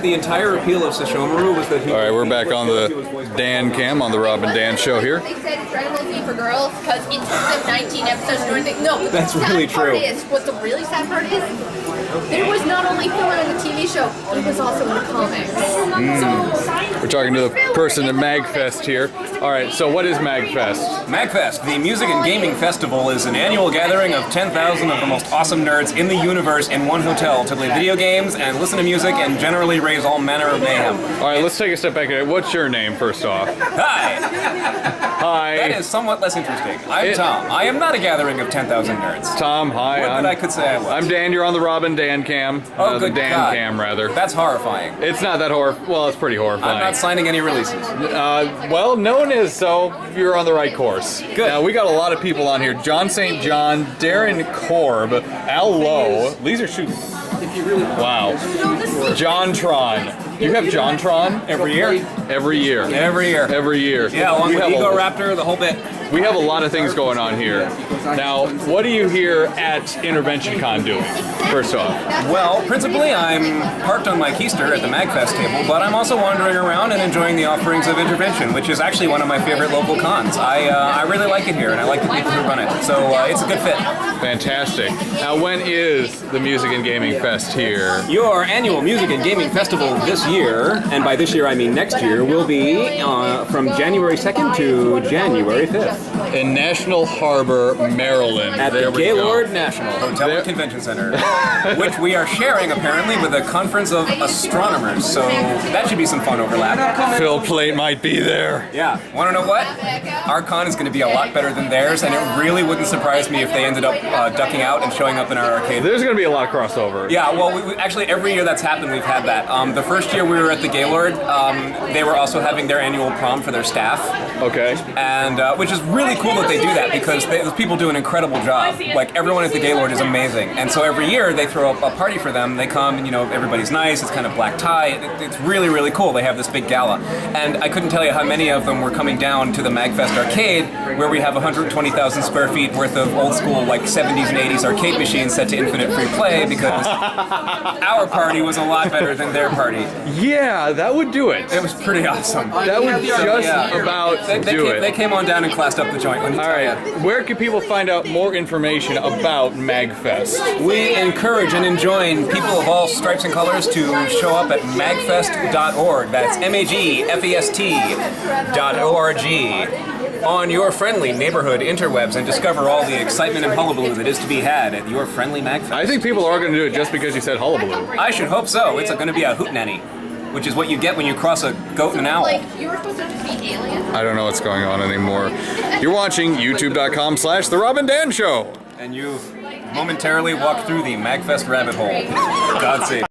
the entire appeal of Sesshomaru was that he... All right, we're back on the Dan cam on the Rob and Dan show here. They said it's relevancy for girls because it took them 19 episodes to do anything. No, but That's the really sad part true. is, what the really sad part is, there was not only filler in the TV show, it was also in the comics. So, We're talking to the person at MAGfest here. All right, so what is MAGfest? MAGfest, the Music and Gaming Festival, is an annual gathering of 10,000 of the most awesome nerds in the universe in one hotel to play video games and listen to music and generally raise all manner of mayhem. All right, let's take a step back. What's your name, first off? Hi! Hi. That is somewhat less interesting. I'm Tom. I am not a gathering of 10,000 nerds. Tom, hi. What that I could say I was. I'm Dan. You're on the Rob and Dan cam. Oh, the good Dan God. cam, rather. That's horrifying. It's not that horrifying. Well, it's pretty horrifying. I'm not signing any releases. Well, no one is, so you're on the right course. Good. Now, we got a lot of people on here. John St. John, Darren Korb, Al Lowe. These are shooting. Wow. John Tron. You have John Tron? Every year? Every year. Every year. Every year. Yeah, along with have Ego a- Raptor, the whole bit. We have a lot of things going on here. Now, what do you here at Intervention Con doing, first off? Well, principally, I'm parked on my keister at the MAGfest table, but I'm also wandering around and enjoying the offerings of Intervention, which is actually one of my favorite local cons. I really like it here, and I like the people who run it, so it's a good fit. Fantastic. Now, when is the Music and Gaming Fest here? Your annual Music and Gaming Festival this year, and by this year I mean next year, will be from January 2nd to January 5th. In National Harbor, Maryland. At There the we go. Gaylord National Hotel and Convention Center, which we are sharing apparently with a conference of astronomers, so that should be some fun overlap. Phil Plate might be there. Yeah, want to know what? Our con is going to be a lot better than theirs, and it really wouldn't surprise me if they ended up ducking out and showing up in our arcade. There's going to be a lot of crossover. Yeah, well, we actually, every year that's happened, we've had that. The first year we were at the Gaylord, they were also having their annual prom for their staff. Okay. And which is really cool that they do that because those people do an incredible job. Like everyone at the Gaylord is amazing, and so every year they throw up a party for them. They come, and everybody's nice. It's kind of black tie. It's really really cool. They have this big gala, and I couldn't tell you how many of them were coming down to the MAGfest arcade, where we have 120,000 square feet worth of old school like 70s and 80s arcade machines set to infinite free play because our party was a lot better than their party. Yeah, that would do it. It was pretty awesome. That would just about do it. They came on down and classed up the joint. All right, where can people find out more information about MAGfest? We encourage and enjoin people of all stripes and colors to show up at magfest.org. That's MAGFEST.org. On your friendly neighborhood interwebs and discover all the excitement and hullabaloo that is to be had at your friendly MAGfest. I think people are going to do it just because you said hullabaloo. I should hope so. It's going to be a hootenanny, which is what you get when you cross a goat and an owl. like, you were supposed to just be alien. I don't know what's going on anymore. You're watching youtube.com/The Rob and Dan Show. And you've momentarily walked through the MAGfest rabbit hole. God save.